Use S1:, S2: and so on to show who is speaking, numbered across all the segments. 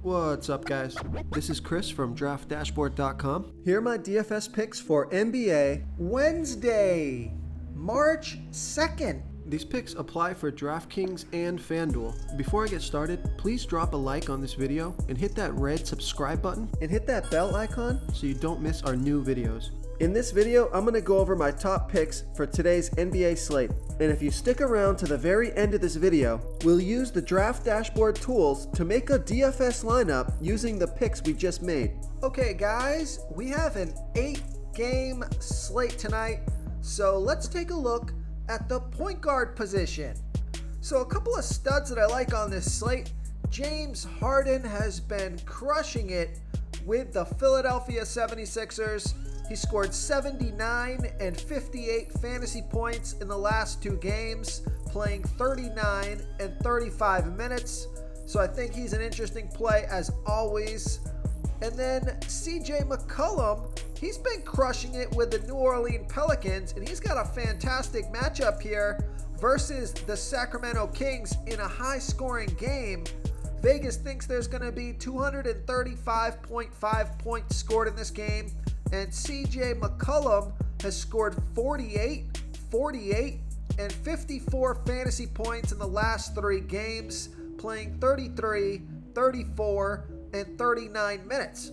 S1: What's up, guys? This is Chris from DraftDashboard.com. Here are my DFS picks for NBA Wednesday, March 2nd. These picks apply for DraftKings and FanDuel. Before I get started, please drop a like on this video and hit that red subscribe button and hit that bell icon so you don't miss our new videos. In this video, I'm going to go over my top picks for today's NBA slate. And if you stick around to the very end of this video, we'll use the Draft Dashboard tools to make a DFS lineup using the picks we just made. Okay guys, we have an 8-game slate tonight, so let's take a look at the point guard position. So a couple of studs that I like on this slate. James Harden has been crushing it with the Philadelphia 76ers. He scored 79 and 58 fantasy points in the last 2 games, playing 39 and 35 minutes. So I think he's an interesting play as always. And then CJ McCollum, he's been crushing it with the New Orleans Pelicans, and he's got a fantastic matchup here versus the Sacramento Kings in a high-scoring game. Vegas thinks there's going to be 235.5 points scored in this game. And CJ McCollum has scored 48, and 54 fantasy points in the last 3 games, playing 33, 34, and 39 minutes.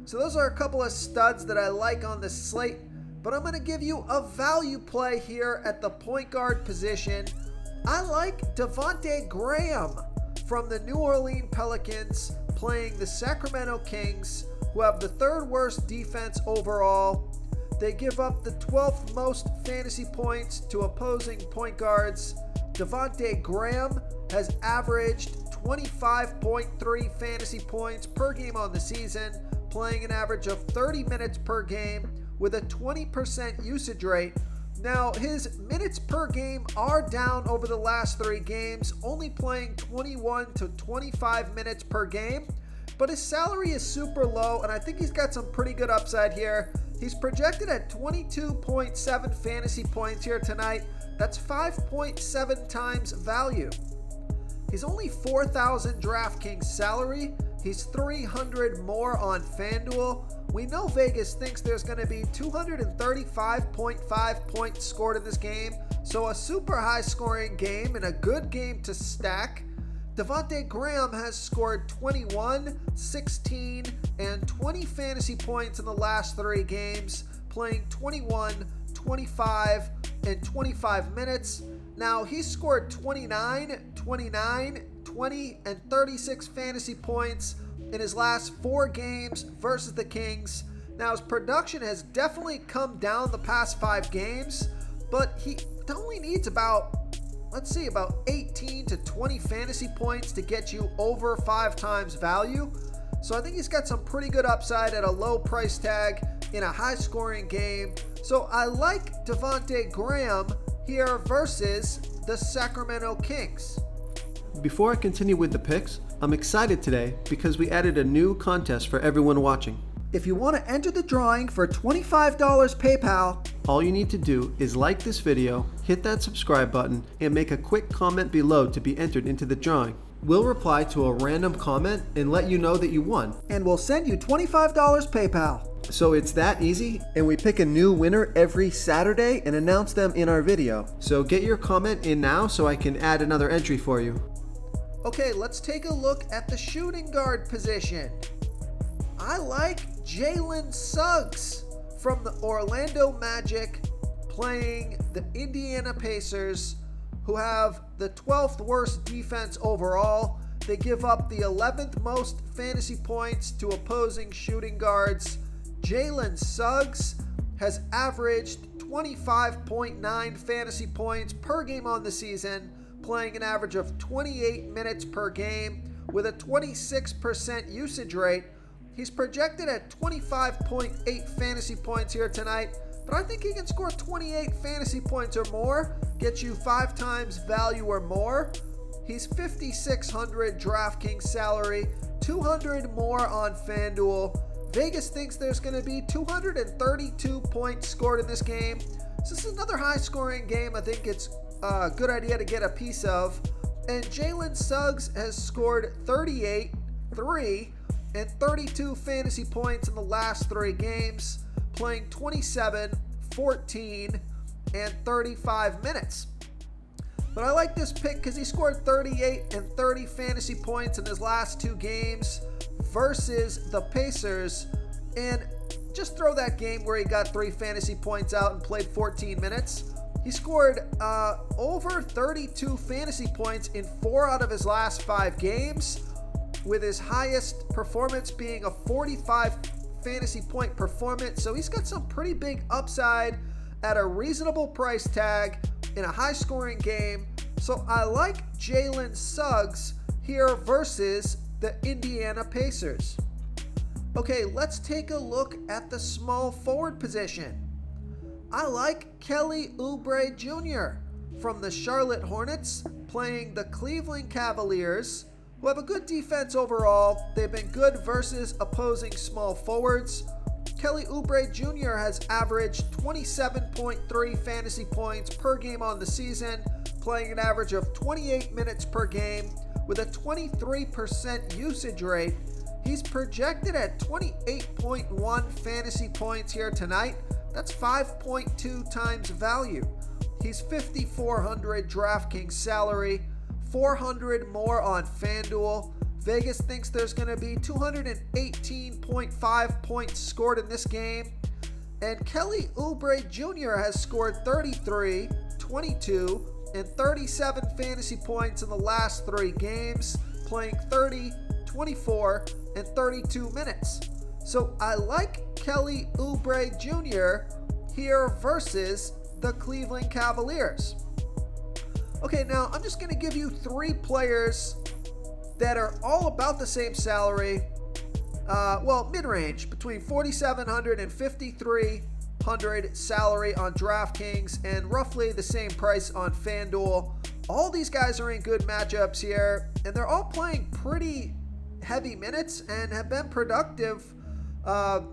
S1: So those are a couple of studs that I like on the slate, but I'm going to give you a value play here at the point guard position. I like Devontae Graham from the New Orleans Pelicans playing the Sacramento Kings, who have the 3rd worst defense overall. They give up the 12th most fantasy points to opposing point guards. Devontae Graham has averaged 25.3 fantasy points per game on the season, playing an average of 30 minutes per game with a 20% usage rate. Now, his minutes per game are down over the last 3 games, only playing 21 to 25 minutes per game. But his salary is super low, and I think he's got some pretty good upside here. He's projected at 22.7 fantasy points here tonight. That's 5.7 times value. He's only 4,000 DraftKings salary. He's 300 more on FanDuel. We know Vegas thinks there's going to be 235.5 points scored in this game, so a super high scoring game and a good game to stack. Devontae Graham has scored 21, 16, and 20 fantasy points in the last 3 games, playing 21, 25, and 25 minutes. Now, he's scored 29, 29, 20, and 36 fantasy points in his last 4 games versus the Kings. Now, his production has definitely come down the past 5 games, but he only needs about 18 to 20 fantasy points to get you over 5 times value. So I think he's got some pretty good upside at a low price tag in a high scoring game. So I like Devontae Graham here versus the Sacramento Kings. Before I continue with the picks, I'm excited today because we added a new contest for everyone watching. If you want to enter the drawing for $25 PayPal, all you need to do is like this video, hit that subscribe button, and make a quick comment below to be entered into the drawing. We'll reply to a random comment and let you know that you won, and we'll send you $25 PayPal. So it's that easy, and we pick a new winner every Saturday and announce them in our video. So get your comment in now so I can add another entry for you. Okay, let's take a look at the shooting guard position. I like Jalen Suggs from the Orlando Magic playing the Indiana Pacers, who have the 12th worst defense overall. They give up the 11th most fantasy points to opposing shooting guards. Jalen Suggs has averaged 25.9 fantasy points per game on the season, playing an average of 28 minutes per game with a 26% usage rate. He's projected at 25.8 fantasy points here tonight, but I think he can score 28 fantasy points or more, get you 5 times value or more. He's 5,600 DraftKings salary, 200 more on FanDuel. Vegas thinks there's going to be 232 points scored in this game. So this is another high-scoring game. I think it's a good idea to get a piece of. And Jalen Suggs has scored 38, 3, and 32 fantasy points in the last 3 games, playing 27, 14, and 35 minutes. But I like this pick because he scored 38 and 30 fantasy points in his last 2 games versus the Pacers. And just throw that game where he got 3 fantasy points out and played 14 minutes. He scored over 32 fantasy points in 4 out of his last 5 games, with his highest performance being a 45 fantasy point performance. So he's got some pretty big upside at a reasonable price tag in a high scoring game. So I like Jalen Suggs here versus the Indiana Pacers. Okay, let's take a look at the small forward position. I like Kelly Oubre Jr. from the Charlotte Hornets playing the Cleveland Cavaliers, who have a good defense overall. They've been good versus opposing small forwards. Kelly Oubre Jr. has averaged 27.3 fantasy points per game on the season, playing an average of 28 minutes per game with a 23% usage rate. He's projected at 28.1 fantasy points here tonight. That's 5.2 times value. He's $5,400 DraftKings salary, 400 more on FanDuel. Vegas thinks there's going to be 218.5 points scored in this game. And Kelly Oubre Jr. has scored 33, 22, and 37 fantasy points in the last 3 games, playing 30, 24, and 32 minutes. So I like Kelly Oubre Jr. here versus the Cleveland Cavaliers. Okay, now I'm just going to give you 3 players that are all about the same salary. Mid-range, between $4,700 and $5,300 salary on DraftKings, and roughly the same price on FanDuel. All these guys are in good matchups here, and they're all playing pretty heavy minutes and have been productive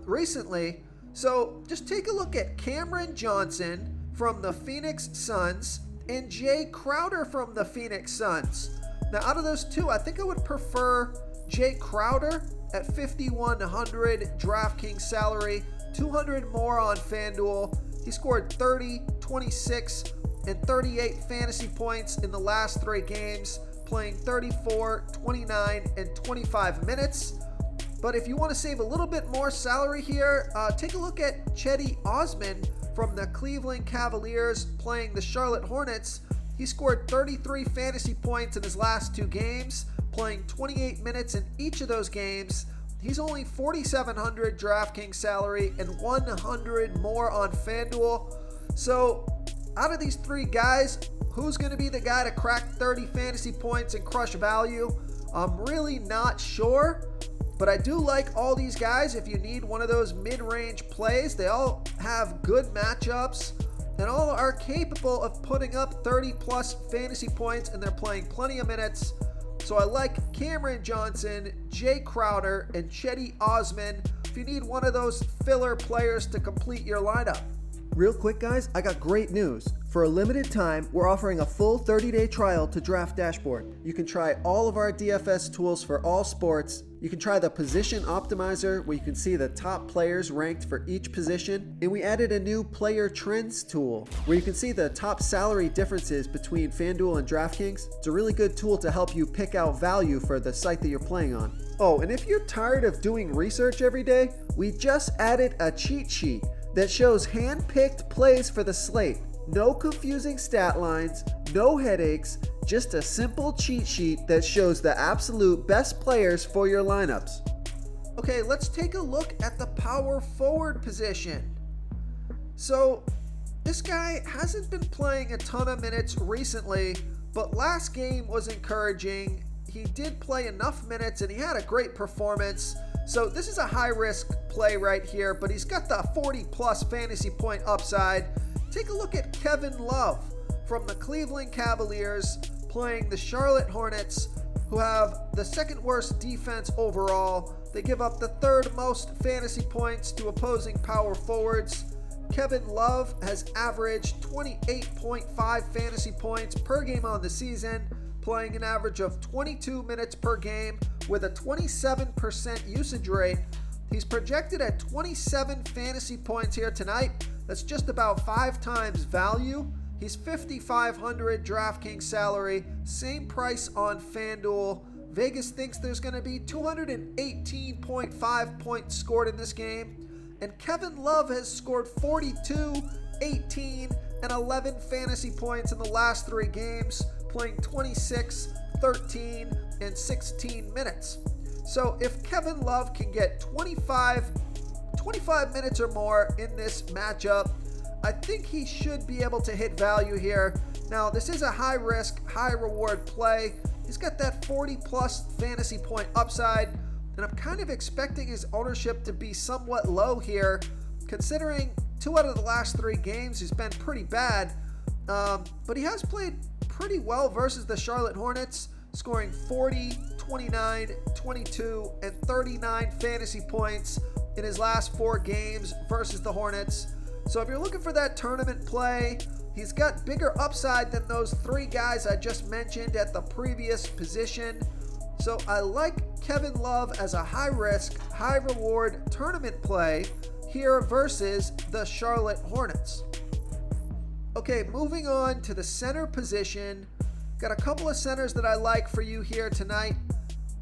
S1: recently. So just take a look at Cameron Johnson from the Phoenix Suns and Jay Crowder from the Phoenix Suns. Now, out of those 2, I think I would prefer Jay Crowder at $5,100 DraftKings salary, 200 more on FanDuel. He scored 30, 26, and 38 fantasy points in the last 3 games, playing 34, 29, and 25 minutes. But if you want to save a little bit more salary here, take a look at Cedi Osman from the Cleveland Cavaliers playing the Charlotte Hornets. He scored 33 fantasy points in his last 2 games, playing 28 minutes in each of those games. He's only $4,700 DraftKings salary and 100 more on FanDuel. So out of these 3 guys, who's going to be the guy to crack 30 fantasy points and crush value? I'm really not sure, but I do like all these guys. If you need one of those mid-range plays, they all have good matchups and all are capable of putting up 30 plus fantasy points, and they're playing plenty of minutes. So I like Cameron Johnson, Jay Crowder, and Cedi Osman if you need one of those filler players to complete your lineup.
S2: Real quick, guys, I got great news. For a limited time, we're offering a full 30-day trial to Draft Dashboard. You can try all of our DFS tools for all sports. You can try the Position Optimizer, where you can see the top players ranked for each position. And we added a new Player Trends tool, where you can see the top salary differences between FanDuel and DraftKings. It's a really good tool to help you pick out value for the site that you're playing on. Oh, and if you're tired of doing research every day, we just added a cheat sheet that shows hand-picked plays for the slate. No confusing stat lines, no headaches, just a simple cheat sheet that shows the absolute best players for your lineups.
S1: Okay, let's take a look at the power forward position. So this guy hasn't been playing a ton of minutes recently, but last game was encouraging. He did play enough minutes and he had a great performance. So this is a high-risk play right here, but he's got the 40-plus fantasy point upside. Take a look at Kevin Love from the Cleveland Cavaliers playing the Charlotte Hornets, who have the 2nd worst defense overall. They give up the 3rd most fantasy points to opposing power forwards. Kevin Love has averaged 28.5 fantasy points per game on the season, playing an average of 22 minutes per game with a 27% usage rate. He's projected at 27 fantasy points here tonight. That's just about 5 times value. He's $5,500 DraftKings salary, same price on FanDuel. Vegas thinks there's going to be 218.5 points scored in this game. And Kevin Love has scored 42, 18, and 11 fantasy points in the last 3 games, playing 26, 13, and 16 minutes. So if Kevin Love can get 25 minutes or more in this matchup, I think he should be able to hit value here. Now, this is a high risk, high reward play. He's got that 40 plus fantasy point upside, and I'm kind of expecting his ownership to be somewhat low here, considering 2 out of the last 3 games he's been pretty bad, but he has played pretty well versus the Charlotte Hornets, scoring 40, 29, 22, and 39 fantasy points in his last 4 games versus the Hornets. So if you're looking for that tournament play, he's got bigger upside than those 3 guys I just mentioned at the previous position. So I like Kevin Love as a high risk, high reward tournament play here versus the Charlotte Hornets. Okay, moving on to the center position. Got a couple of centers that I like for you here tonight.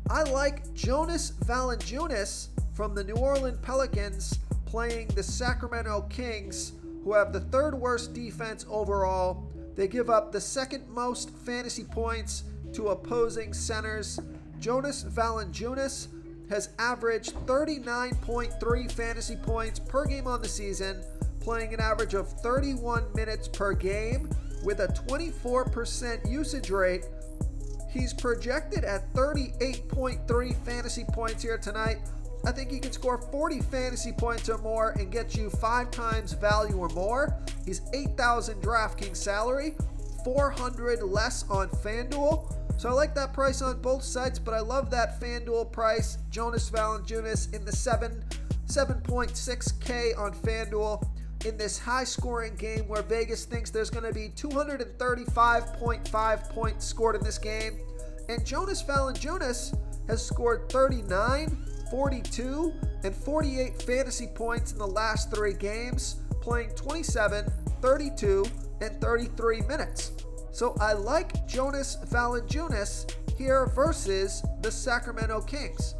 S1: I like Jonas Valanciunas from the New Orleans Pelicans playing the Sacramento Kings, who have the 3rd worst defense overall. They give up the 2nd most fantasy points to opposing centers. Jonas Valanciunas has averaged 39.3 fantasy points per game on the season, playing an average of 31 minutes per game with a 24% usage rate. He's projected at 38.3 fantasy points here tonight. I think he can score 40 fantasy points or more and get you 5 times value or more. He's $8,000 DraftKings salary, $400 less on FanDuel. So I like that price on both sites, but I love that FanDuel price. Jonas Valanciunas in the 7.6K on FanDuel in this high-scoring game where Vegas thinks there's going to be 235.5 points scored in this game. And Jonas Valanciunas has scored 39, 42, and 48 fantasy points in the last 3 games, playing 27, 32, and 33 minutes. So I like Jonas Valanciunas here versus the Sacramento Kings.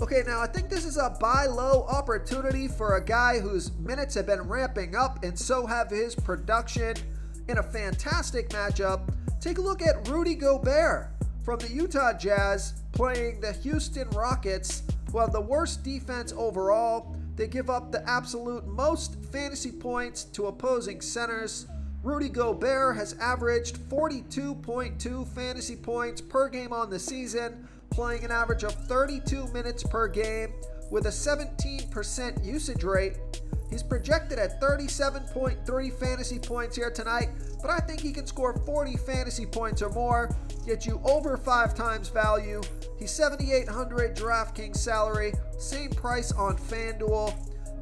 S1: Okay, now I think this is a buy low opportunity for a guy whose minutes have been ramping up, and so have his production in a fantastic matchup. Take a look at Rudy Gobert from the Utah Jazz playing the Houston Rockets, who have the worst defense overall. They give up the absolute most fantasy points to opposing centers. Rudy Gobert has averaged 42.2 fantasy points per game on the season, playing an average of 32 minutes per game with a 17% usage rate. He's projected at 37.3 fantasy points here tonight, but I think he can score 40 fantasy points or more, get you over 5 times value. He's $7,800 DraftKings salary, same price on FanDuel.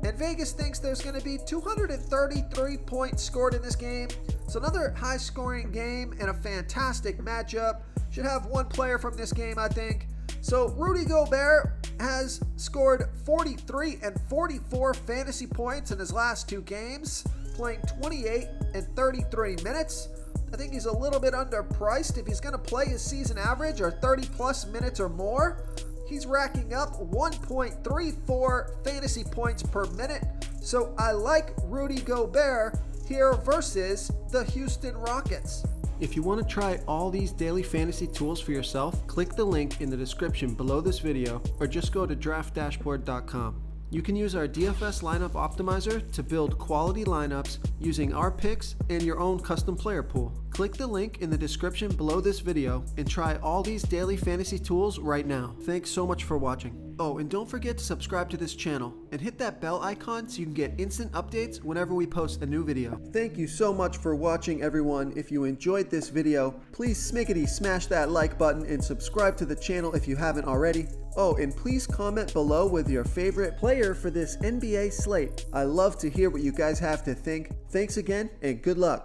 S1: And Vegas thinks there's going to be 233 points scored in this game. So another high-scoring game and a fantastic matchup. Should have one player from this game, I think. So Rudy Gobert has scored 43 and 44 fantasy points in his last 2 games, playing 28 and 33 minutes. I think he's a little bit underpriced if he's going to play his season average or 30-plus minutes or more. He's racking up 1.34 fantasy points per minute. So I like Rudy Gobert here versus the Houston Rockets.
S2: If you want to try all these daily fantasy tools for yourself, click the link in the description below this video or just go to draftdashboard.com. You can use our DFS lineup optimizer to build quality lineups using our picks and your own custom player pool. Click the link in the description below this video and try all these daily fantasy tools right now. Thanks so much for watching. Oh, and don't forget to subscribe to this channel and hit that bell icon so you can get instant updates whenever we post a new video. Thank you so much for watching, everyone. If you enjoyed this video, please smickety smash that like button and subscribe to the channel if you haven't already. Oh, and please comment below with your favorite player for this NBA slate. I love to hear what you guys have to think. Thanks again, and good luck.